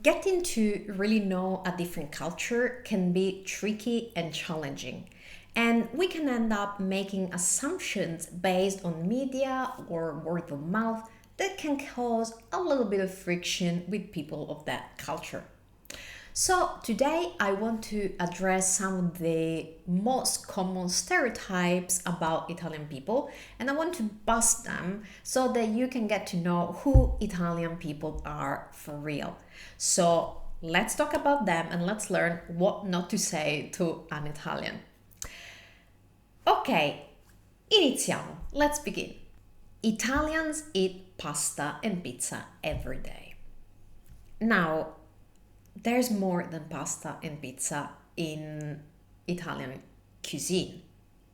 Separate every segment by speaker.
Speaker 1: Getting to really know a different culture can be tricky and challenging. And we can end up making assumptions based on media or word of mouth that can cause a little bit of friction with people of that culture. So today I want to address some of the most common stereotypes about Italian people, and I want to bust them so that you can get to know who Italian people are for real. So let's talk about them and let's learn what not to say to an Italian. Ok, iniziamo. Let's begin. Italians eat pasta and pizza every day. Now, there's more than pasta and pizza in Italian cuisine.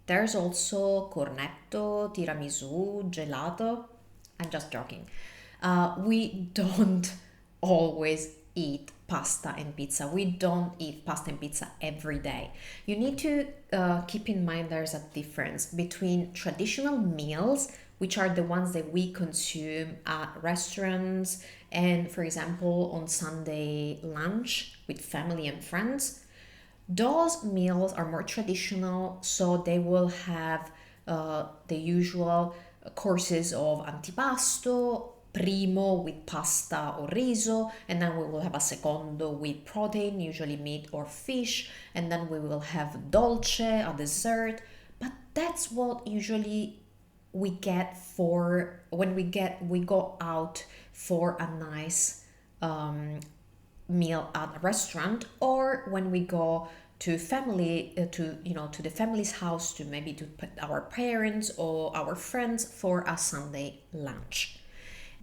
Speaker 1: There's also cornetto, tiramisù, gelato. I'm just joking. We don't always eat pasta and pizza. We don't eat pasta and pizza every day. You need to keep in mind there's a difference between traditional meals, which are the ones that we consume at restaurants and, for example, on Sunday lunch with family and friends. Those meals are more traditional, so they will have the usual courses of antipasto, primo with pasta or riso, and then we will have a secondo with protein, usually meat or fish, and then we will have dolce, a dessert. But that's what usually we get for when we go out for a nice meal at a restaurant, or when we go to family to the family's house, to maybe to our parents or our friends for a Sunday lunch.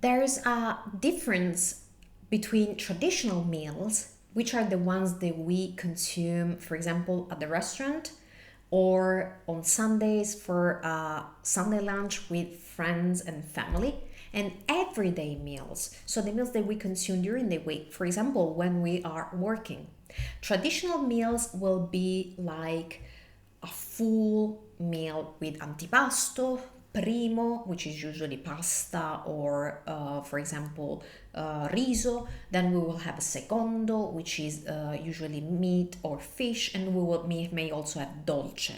Speaker 1: There's a difference between traditional meals, which are the ones that we consume, for example, at the restaurant or on Sundays for a Sunday lunch with friends and family, and everyday meals, so the meals that we consume during the week, for example, when we are working. Traditional meals will be like a full meal with antipasto, primo, which is usually pasta or, for example, riso. Then we will have a secondo, which is usually meat or fish, and may also have dolce,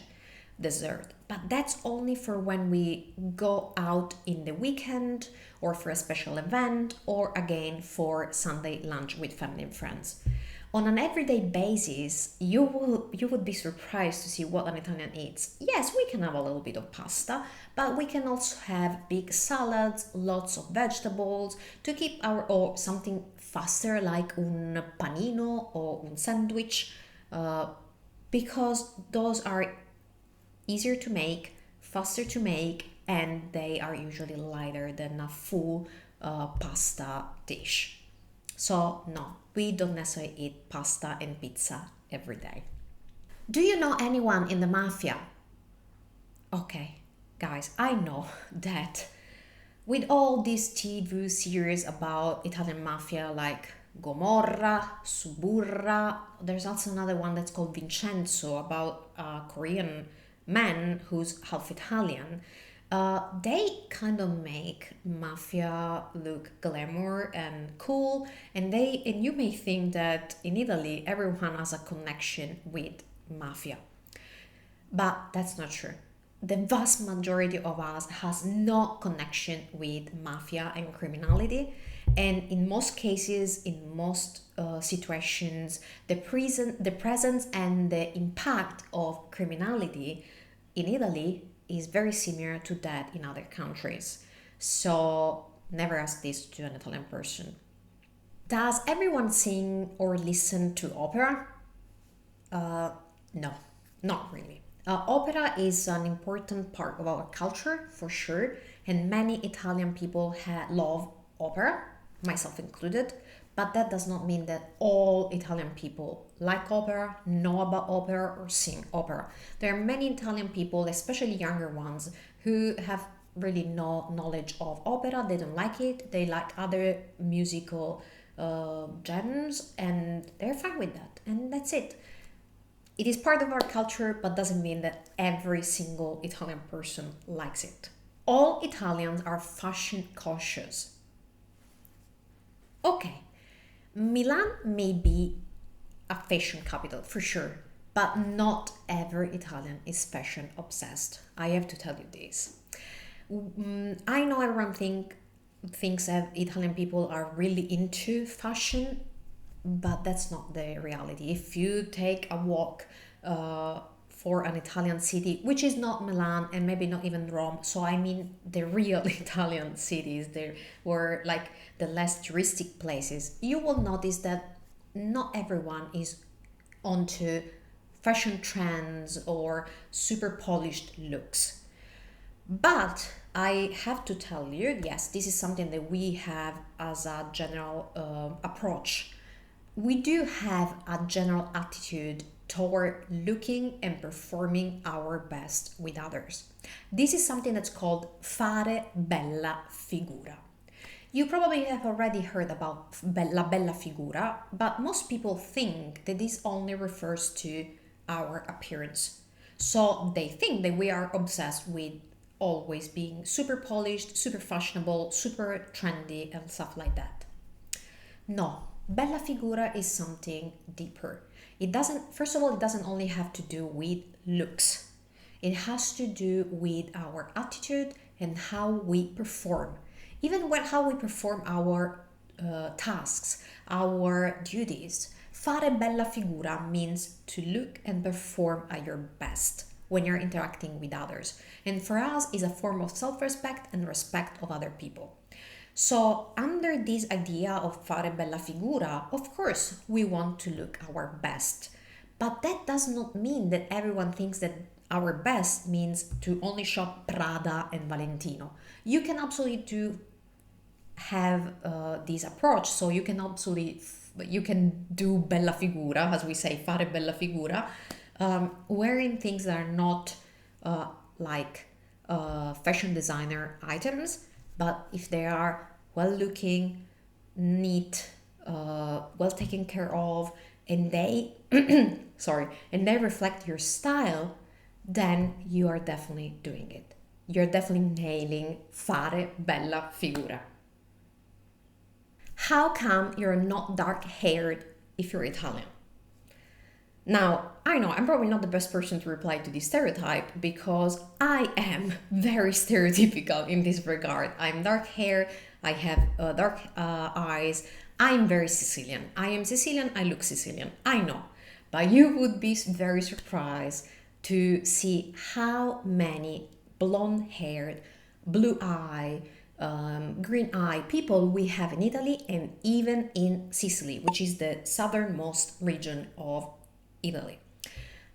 Speaker 1: dessert. But that's only for when we go out in the weekend or for a special event, or again for Sunday lunch with family and friends. On an everyday basis, you would be surprised to see what an Italian eats. Yes, we can have a little bit of pasta, but we can also have big salads, lots of vegetables, to keep or something faster like un panino or un sandwich, because those are easier to make, faster to make, and they are usually lighter than a full pasta dish. So no, we don't necessarily eat pasta and pizza every day. Do you know anyone in the mafia? Okay, guys, I know that with all these TV series about Italian mafia like Gomorra, Suburra, there's also another one that's called Vincenzo about a Korean man who's half Italian. They kind of make mafia look glamour and cool, and you may think that in Italy everyone has a connection with mafia, but that's not true. The vast majority of us has no connection with mafia and criminality, and in most cases, in most situations, the presence and the impact of criminality in Italy is very similar to that in other countries. So never ask this to an Italian person. Does everyone sing or listen to opera? No, not really. Opera is an important part of our culture, for sure, and many Italian people love opera, myself included, but that does not mean that all Italian people like opera, know about opera, or sing opera. There are many Italian people, especially younger ones, who have really no knowledge of opera. They don't like it. They like other musical genres, and they're fine with that. And that's it. It is part of our culture, but doesn't mean that every single Italian person likes it. All Italians are fashion cautious. Okay, Milan may be a fashion capital for sure, but not every Italian is fashion obsessed. I have to tell you this. I know everyone thinks that Italian people are really into fashion, but that's not the reality. If you take a walk for an Italian city, which is not Milan and maybe not even Rome, so I mean the real Italian cities, there were like the less touristic places, you will notice that not everyone is onto fashion trends or super polished looks. But I have to tell you, yes, this is something that we have as a general approach. We do have a general attitude toward looking and performing our best with others. This is something that's called fare bella figura. You probably have already heard about la bella figura, but most people think that this only refers to our appearance. So they think that we are obsessed with always being super polished, super fashionable, super trendy, and stuff like that. No, bella figura is something deeper. It doesn't, first of all, it doesn't only have to do with looks. It has to do with our attitude and how we perform. Even how we perform our tasks, our duties. Fare bella figura means to look and perform at your best when you're interacting with others. And for us, is a form of self-respect and respect of other people. So under this idea of fare bella figura, of course, we want to look our best. But that does not mean that everyone thinks that our best means to only shop Prada and Valentino. You can absolutely have this approach. So you can do bella figura, as we say, fare bella figura, wearing things that are not like fashion designer items, but if they are well looking, neat, well taken care of, and they and they reflect your style, then you are definitely doing it. You're definitely nailing fare bella figura. How come you're not dark haired if you're Italian? Now, I know I'm probably not the best person to reply to this stereotype because I am very stereotypical in this regard. I'm dark hair, I have dark eyes, I'm very Sicilian. I am Sicilian, I look Sicilian, I know. But you would be very surprised to see how many blonde haired, blue eye, green eye people we have in Italy and even in Sicily, which is the southernmost region of Italy.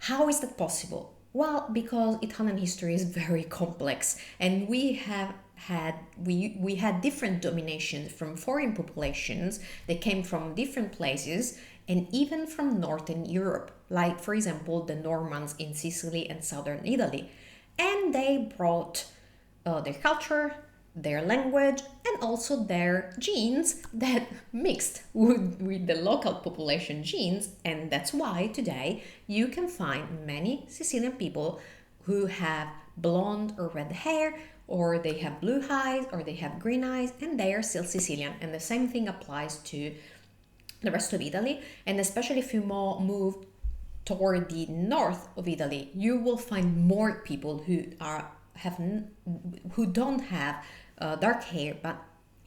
Speaker 1: How is that possible? Well, because Italian history is very complex and we had different dominations from foreign populations that came from different places and even from Northern Europe, like for example the Normans in Sicily and southern Italy. And they brought their culture, their language, and also their genes that mixed with the local population genes. And that's why today you can find many Sicilian people who have blonde or red hair, or they have blue eyes, or they have green eyes, and they are still Sicilian. And the same thing applies to the rest of Italy. And especially if you move toward the north of Italy, you will find more people who don't have dark hair, but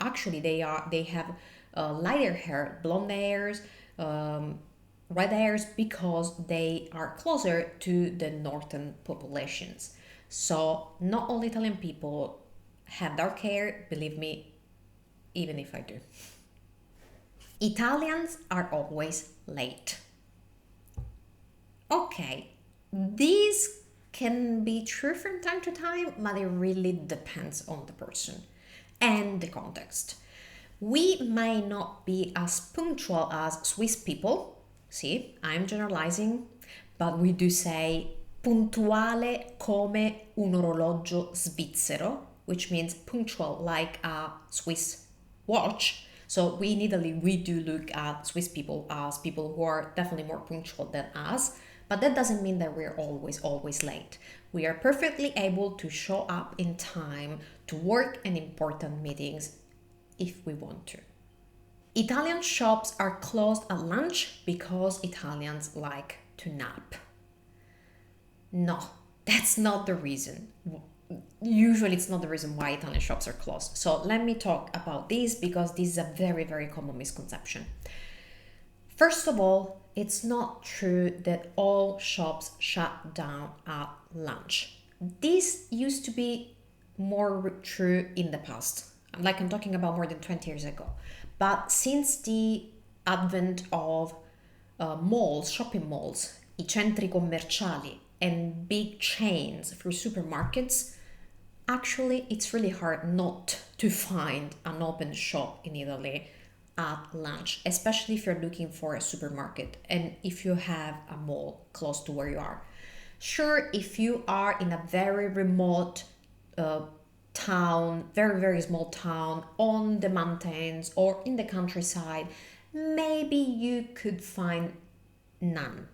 Speaker 1: actually they have lighter hair, blonde hairs, red hairs, because they are closer to the northern populations. So not all Italian people have dark hair, believe me, even if I do. Italians are always late. Okay, these can be true from time to time, but it really depends on the person and the context. We may not be as punctual as Swiss people. See, I'm generalizing, but we do say puntuale come un orologio svizzero, which means punctual like a Swiss watch. So we in Italy, we do look at Swiss people as people who are definitely more punctual than us. But that doesn't mean that we're always late. We are perfectly able to show up in time to work and important meetings if we want to. Italian shops are closed at lunch because Italians like to nap. No, that's not the reason. Usually it's not the reason why Italian shops are closed. So let me talk about this because this is a very, very common misconception. First of all, it's not true that all shops shut down at lunch. This used to be more true in the past. Like I'm talking about more than 20 years ago. But since the advent of malls, shopping malls, i centri commerciali, and big chains through supermarkets, actually it's really hard not to find an open shop in Italy at lunch, especially if you're looking for a supermarket and if you have a mall close to where you are. Sure, if you are in a very remote town, very, very small town on the mountains or in the countryside, maybe you could find none.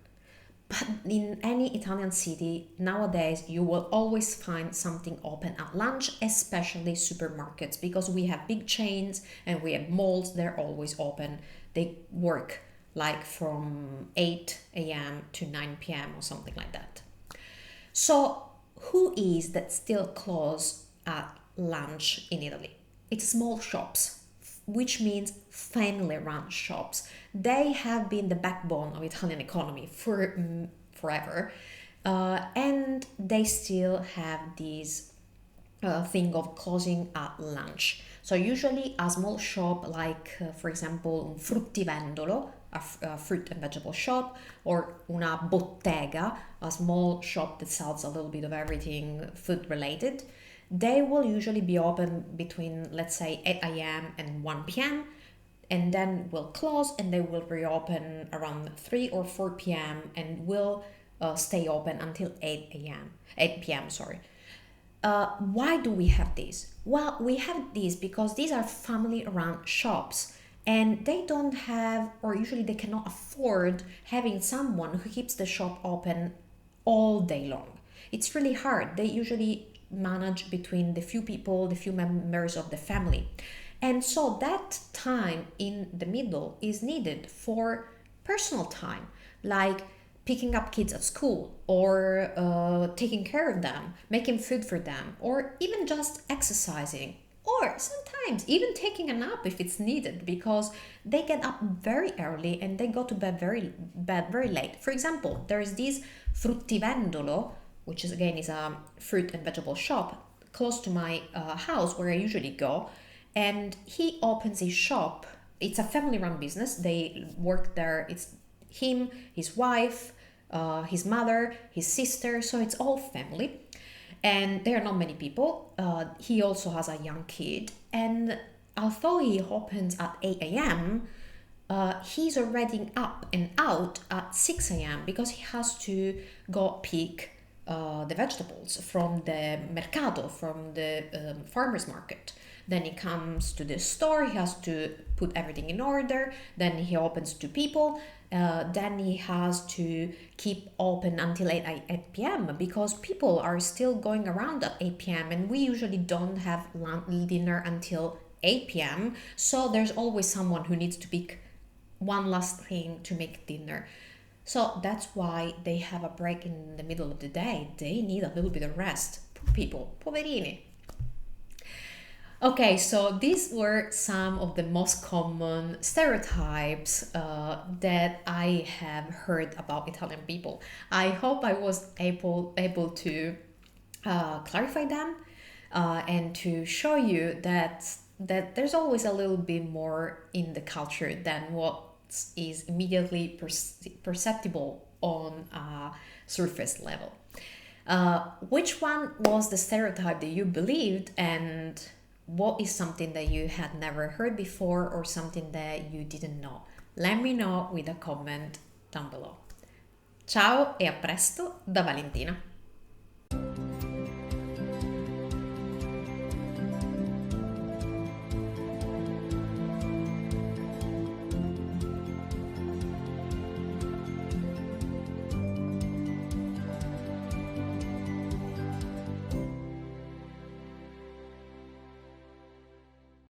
Speaker 1: But in any Italian city nowadays, you will always find something open at lunch, especially supermarkets, because we have big chains and we have malls, they're always open. They work like from 8 a.m. to 9 p.m. or something like that. So who is that still close at lunch in Italy? It's small shops, which means family-run shops. They have been the backbone of Italian economy for forever, and they still have this thing of closing at lunch. So usually a small shop like, for example, un fruttivendolo, a fruit and vegetable shop, or una bottega, a small shop that sells a little bit of everything food related, they will usually be open between, let's say, 8 a.m. and 1 p.m. and then will close and they will reopen around 3 or 4 p.m. and will stay open until 8 p.m. Why do we have this? Well, we have this because these are family-run shops and they don't have, or usually they cannot afford having someone who keeps the shop open all day long. It's really hard. They usually manage between the few people, the few members of the family. And so that time in the middle is needed for personal time, like picking up kids at school or taking care of them, making food for them, or even just exercising, or sometimes even taking a nap if it's needed, because they get up very early and they go to bed very late. For example, there is this fruttivendolo, which is again is a fruit and vegetable shop close to my house where I usually go, and he opens his shop. It's a family-run business. They work there. It's him, his wife, his mother, his sister, so it's all family. And there are not many people. He also has a young kid, and although he opens at 8 a.m., he's already up and out at 6 a.m. because he has to go pick the vegetables from the mercato, from the farmer's market. Then he comes to the store, he has to put everything in order, then he opens to people, then he has to keep open until 8 p.m. because people are still going around at 8 p.m. and we usually don't have dinner until 8 p.m. So there's always someone who needs to pick one last thing to make dinner. So that's why they have a break in the middle of the day. They need a little bit of rest. Poor people, poverini. Okay, so these were some of the most common stereotypes that I have heard about Italian people. I hope I was able to clarify them and to show you that there's always a little bit more in the culture than what is immediately perceptible on a surface level. Which one was the stereotype that you believed, and what is something that you had never heard before or something that you didn't know? Let me know with a comment down below. Ciao e a presto da Valentina.